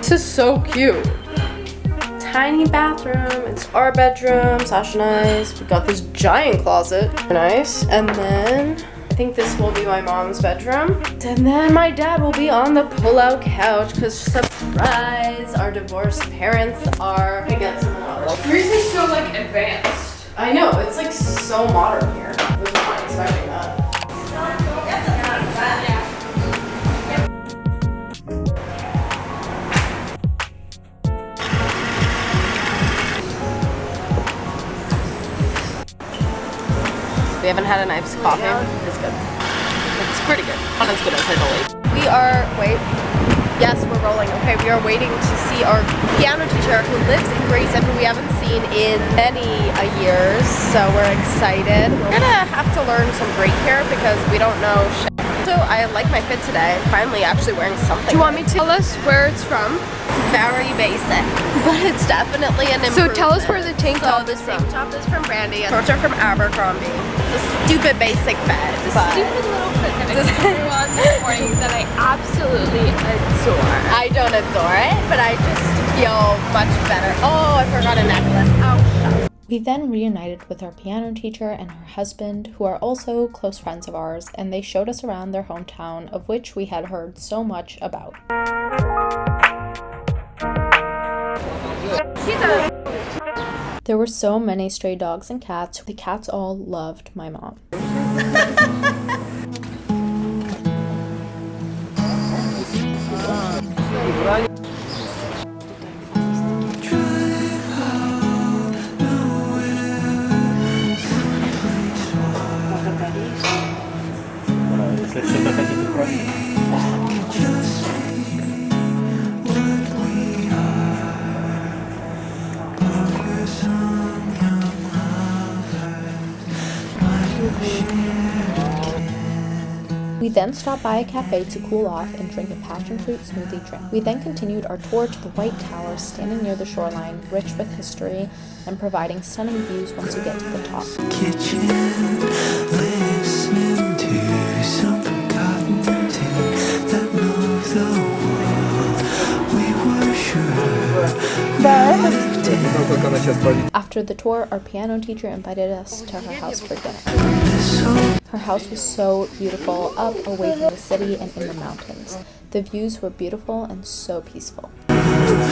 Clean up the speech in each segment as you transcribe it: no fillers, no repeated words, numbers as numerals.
This is so cute. Tiny bathroom. It's our bedroom, Sasha and I's. We got this giant closet. Nice. And then I think this will be my mom's bedroom. And then my dad will be on the pull-out couch because surprise, our divorced parents are gonna get some water. Yours is so like advanced. I know, it's like so modern here. I was not expecting that. We haven't had an iced coffee. It's good. It's pretty good. Not as good as I believe. We are, yes, we're rolling. Okay, we are waiting to see our piano teacher who lives in Grayson, who we haven't seen in many years. So we're excited. We're gonna have to learn some Greek here because we don't know shit. So I like my fit today. I'm finally actually wearing something. Do you want me to tell us where it's from? It's very basic, but it's definitely an improvement. So tell us where the tank top is from. The tank top is from Brandy. Shorts are from Abercrombie. It's a stupid basic fit. Stupid little fit that I threw on this morning that I absolutely adore. I don't adore it, but I just feel much better. Oh, I forgot a necklace. Oh, shucks. We then reunited with our piano teacher and her husband, who are also close friends of ours, and they showed us around their hometown, of which we had heard so much about. There were so many stray dogs and cats. The cats all loved my mom. We then stopped by a cafe to cool off and drink a passion fruit smoothie drink. We then continued our tour to the White Tower, standing near the shoreline, rich with history, and providing stunning views once you get to the top. Kitchen, listening to some forgotten tune that moved the world. We were sure. After the tour, our piano teacher invited us to her house for dinner. Her house was so beautiful, up away from the city and in the mountains. The views were beautiful and so peaceful. It's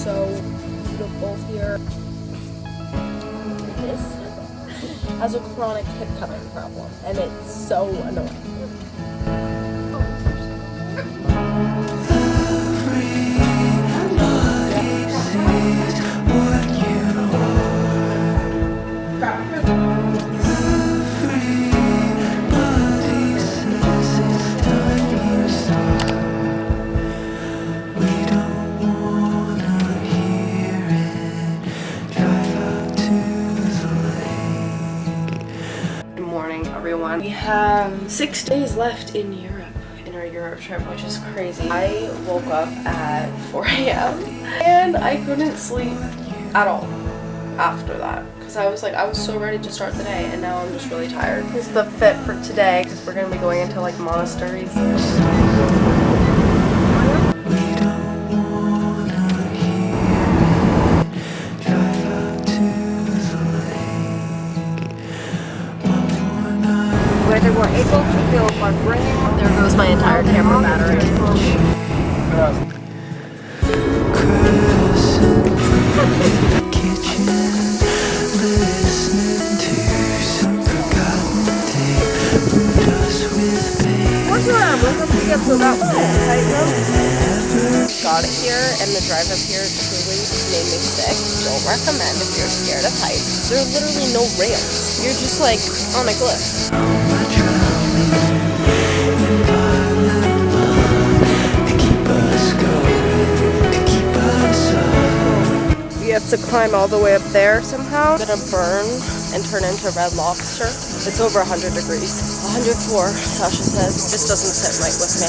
so beautiful here. This has a chronic hip coming problem, and it's so annoying. Everyone. We have 6 days left in Europe, in our Europe trip, which is crazy. I woke up at 4 a.m. and I couldn't sleep at all after that because I was so ready to start the day, and now I'm just really tired. This is the fit for today because we're gonna be going into like monasteries. Whether we're able to build by bringing... There goes my entire camera battery. Kitchen, listening to some forgotten tape. Moved us with pain. What's around? We're going to get to that Got it here, and the drive up here truly made me sick. Don't recommend if you're scared of heights. There are literally no rails. You're just like on a cliff. We have to climb all the way up there somehow. I'm gonna burn and turn into Red Lobster. It's over 100 degrees. 104, Sasha says. This doesn't sit right with me.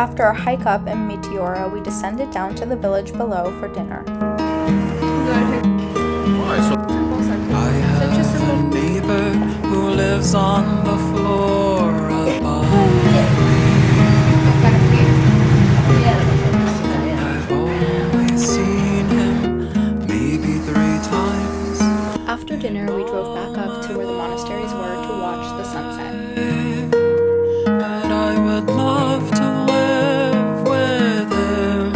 After our hike up in Meteora, we descended down to the village below for dinner. I have a neighbor who lives on the floor above me. I've only seen him maybe 3 times. After dinner, we drove back up to where the monasteries were to watch the sunset. But I would love to live with him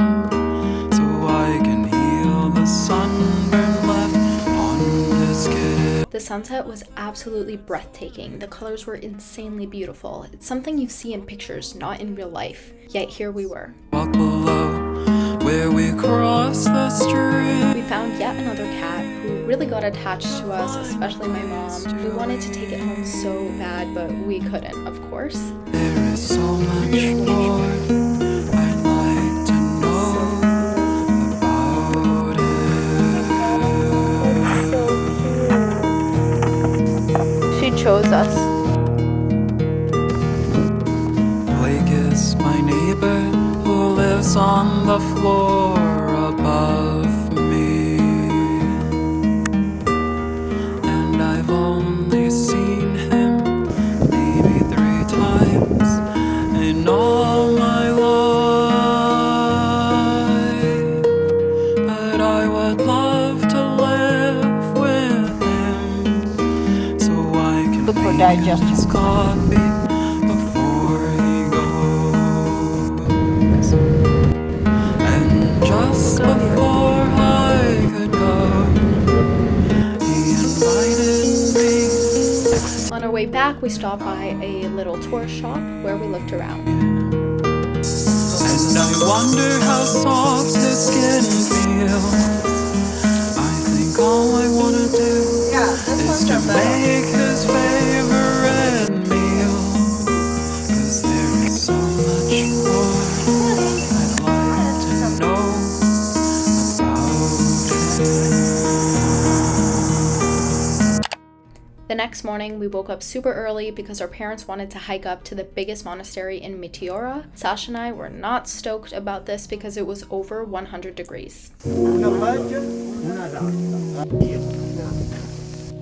so I can heal the sunburn left on his skin. The sunset was absolutely breathtaking. The colors were insanely beautiful. It's something you see in pictures, not in real life. Yet here we were. Walk below where we cross the street. We found yet another cat who really got attached to us, especially my mom. We wanted to take it home so bad, but we couldn't, of course. There is so much more I'd like to know about it. She chose us. Blake is my neighbor who lives on the floor above me, and I've only seen him maybe 3 times in all my life. But I would love to live with him so I can Good for make digestion. his coffee before he goes. And just before I could go, he invited me. On our way back, we stopped by a little tourist shop where we looked around. And I wonder how soft his skin feels. I think all I wanna do is to make his favorite meal. 'Cause there is so much more I'd like to know about it. The next morning, we woke up super early because our parents wanted to hike up to the biggest monastery in Meteora. Sasha and I were not stoked about this because it was over 100 degrees.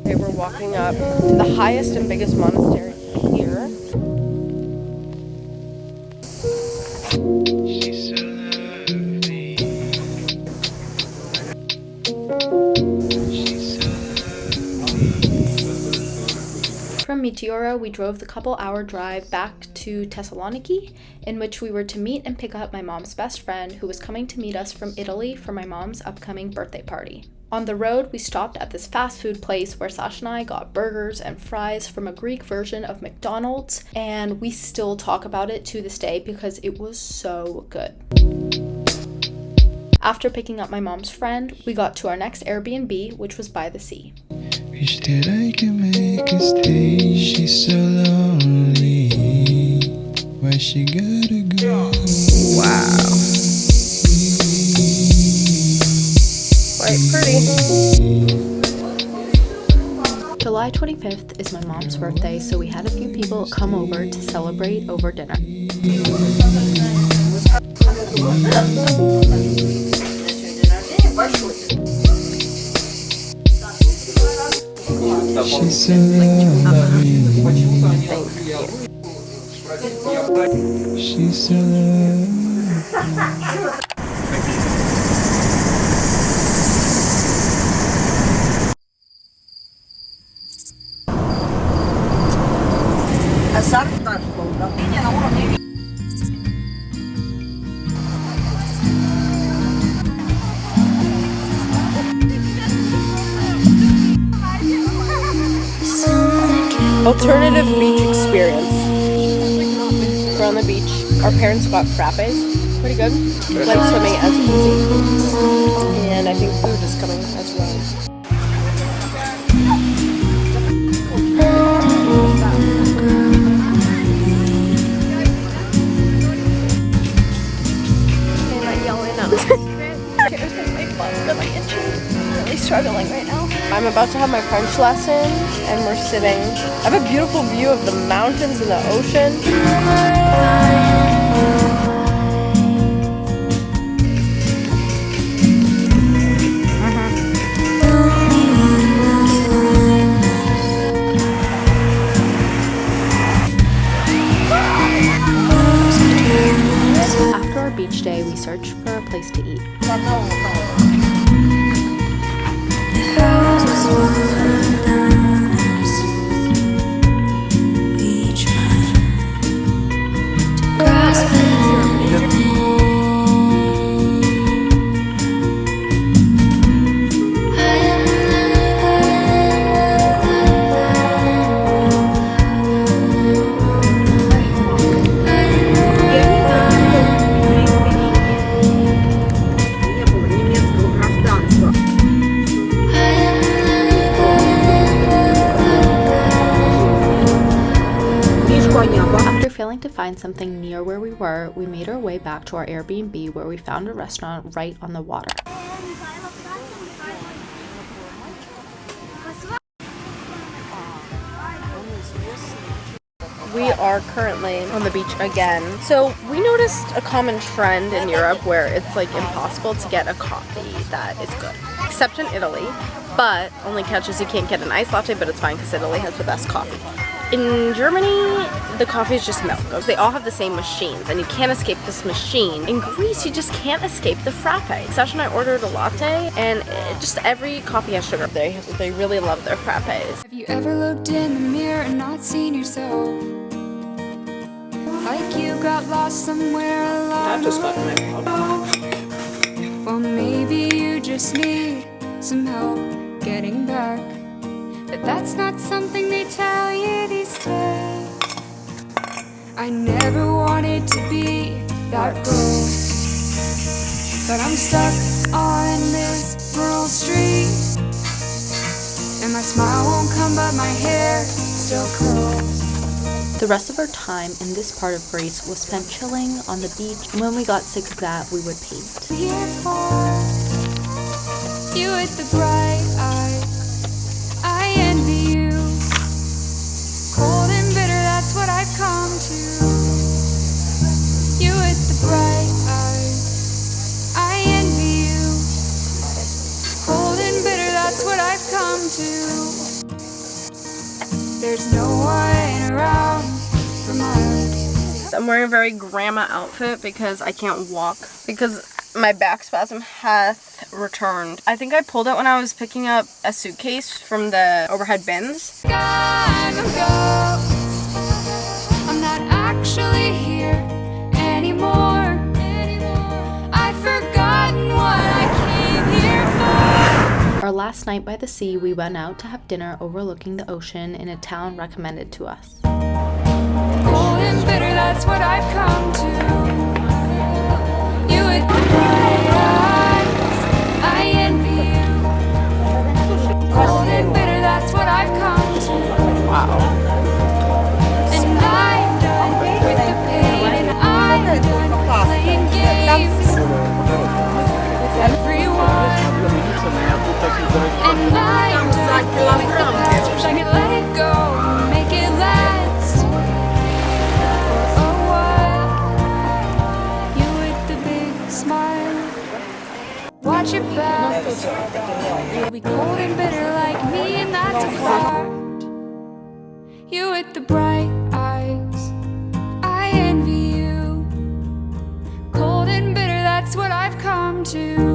Okay, we're walking up to the highest and biggest monastery here. From Meteora, we drove the couple-hour drive back to Thessaloniki, in which we were to meet and pick up my mom's best friend who was coming to meet us from Italy for my mom's upcoming birthday party. On the road, we stopped at this fast food place where Sasha and I got burgers and fries from a Greek version of McDonald's, and we still talk about it to this day because it was so good. After picking up my mom's friend, we got to our next Airbnb, which was by the sea. Wish that I could make her stay. She's so lonely. Where she gotta go? Wow. Quite pretty. July 25th is my mom's birthday, so we had a few people come over to celebrate over dinner. She's so lonely. She's so lonely. Alternative beach experience. We're on the beach. Our parents got frappes. Pretty good. We went swimming as you can see. And I think food is coming as well. Struggling right now. I'm about to have my French lesson and we're sitting. I have a beautiful view of the mountains and the ocean. Each day we searched for a place to eat. After failing to find something near where we were, we made our way back to our Airbnb where we found a restaurant right on the water. We are currently on the beach again. So we noticed a common trend in Europe where it's like impossible to get a coffee that is good. Except in Italy, but only catch is you can't get an iced latte, but it's fine because Italy has the best coffee. In Germany, the coffee is just milk. They all have the same machines and you can't escape this machine. In Greece, you just can't escape the frappe. Sasha and I ordered a latte and just every coffee has sugar. They really love their frappes. Have you ever looked in the mirror and not seen yourself? Like you got lost somewhere along the way. Well, maybe you just need some help getting back. But that's not something they tell you these days. I never wanted to be that girl, but I'm stuck on this rural street, and my smile won't come but my hair still curls. The rest of our time in this part of Greece was spent chilling on the beach, and when we got sick of that, we would paint. Here for you with the bright eyes, I envy you. Cold and bitter, that's what I've come to. You with the bright eyes, I envy you. Cold and bitter, that's what I've come to. There's no one around for miles. I'm wearing a very grandma outfit because I can't walk because my back spasm hath returned. I think I pulled it when I was picking up a suitcase from the overhead bins. I'm a ghost. I'm not actually here anymore. I've forgotten what I came here for. Our last night by the sea, we went out to have dinner overlooking the ocean in a town recommended to us. Cold and bitter, that's what I've come to. You with the bright eyes, I envy you. Cold and bitter, that's what I've come to. Wow. And I'm done with the pain, and I'm done playing games with everyone. And I'm done with the past. I can let it go, make it last. Oh, what? You with the big smile. Watch your back. You'll be cold and bitter like me, and that's a fact. You with the bright eyes, I envy you. Cold and bitter, that's what I've come to.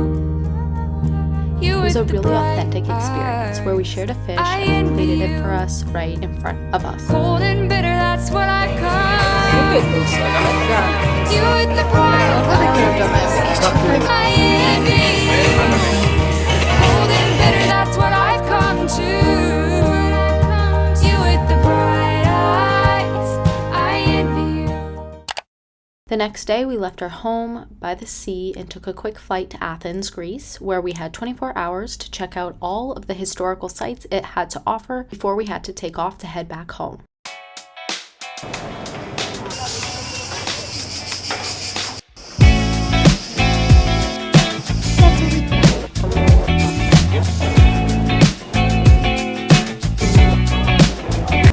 It was a really authentic experience where we shared a fish and they plated it for us right in front of us. Cold and bitter, that's what I've come. You with the bright eyes, I envy you. Cold and bitter, that's what I've come to. You with the bright eyes, I envy you. The next day, we left our home by the sea and took a quick flight to Athens, Greece, where we had 24 hours to check out all of the historical sites it had to offer before we had to take off to head back home.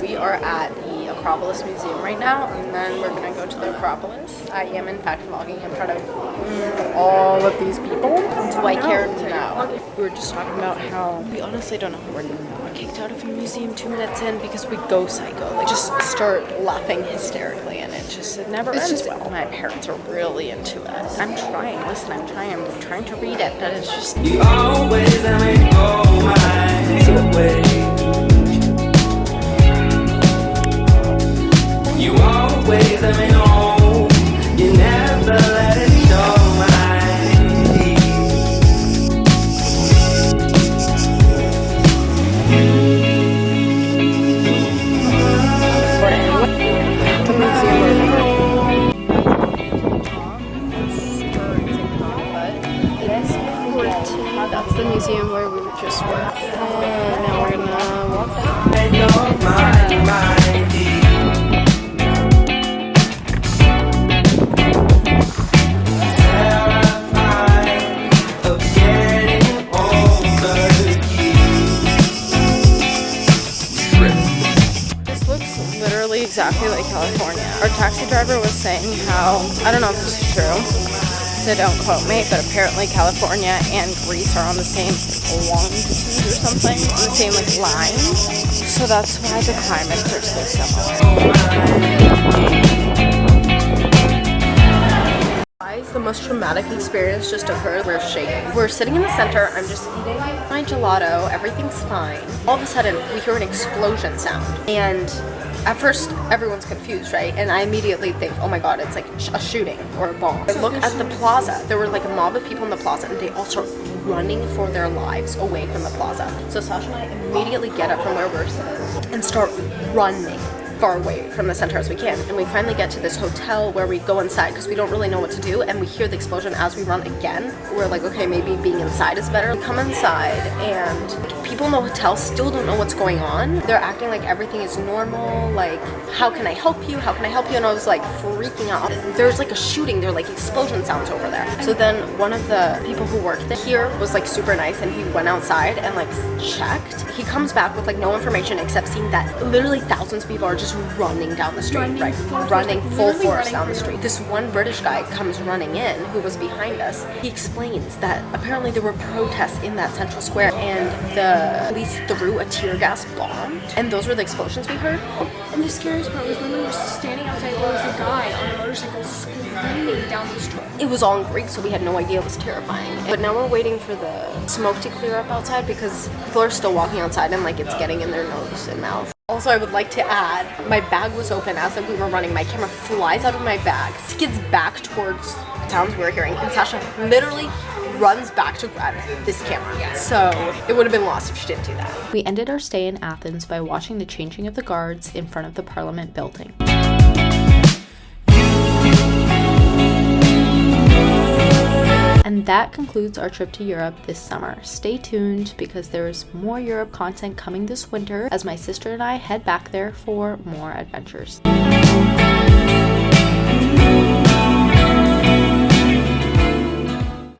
We are at the Acropolis Museum right now, and then we're gonna go to the Acropolis. I am in fact vlogging in front of all of these people. Do I care to know? We were just talking about how we honestly don't know how we're kicked out of a museum 2 minutes in because we go psycho. Like, just start laughing hysterically, and it never ends well. My parents are really into it. I'm trying. Listen, I'm trying to read it, but it's just. You always let me go my way. You always let me know. You never let it show That's the museum where we just were. Now we're gonna walk down. This looks literally exactly like California. Our taxi driver was saying how, I don't know if this is true, so don't quote me, but apparently California and Greece are on the same longitude or something, on the same line. So that's why the climates are so similar. Guys, the most traumatic experience just occurred. We're shaking. We're sitting in the center. I'm just eating my gelato. Everything's fine. All of a sudden, we hear an explosion sound. And at first, everyone's confused, right? And I immediately think, oh my god, it's like a shooting or a bomb. I look at the plaza. There were like a mob of people in the plaza, and they all start running for their lives away from the plaza. So Sasha and I immediately get up from where we're sitting and start running far away from the center as we can. And we finally get to this hotel where we go inside because we don't really know what to do, and we hear the explosion as we run again. We're like, okay, maybe being inside is better. We come inside, and people in the hotel still don't know what's going on. They're acting like everything is normal, like, how can I help you? How can I help you? And I was like freaking out. There's like a shooting, there are like explosion sounds over there. So then one of the people who worked here was like super nice, and he went outside and like checked. He comes back with like no information except seeing that literally thousands of people are just running down the street, running full force down the street. This one British guy comes running in who was behind us. He explains that apparently there were protests in that central square, and the police threw a tear gas bomb, and those were the explosions we heard. And the scariest part was when we were standing outside, there was a guy on a motorcycle screaming down the street. It was all in Greek, so we had no idea. It was terrifying. But now we're waiting for the smoke to clear up outside because people are still walking outside and like it's getting in their nose and mouth. Also, I would like to add, my bag was open as we were running. My camera flies out of my bag, skids back towards the sounds we were hearing, and Sasha literally runs back to grab this camera. So it would have been lost if she didn't do that. We ended our stay in Athens by watching the changing of the guards in front of the Parliament building. And that concludes our trip to Europe this summer. Stay tuned because there is more Europe content coming this winter as my sister and I head back there for more adventures.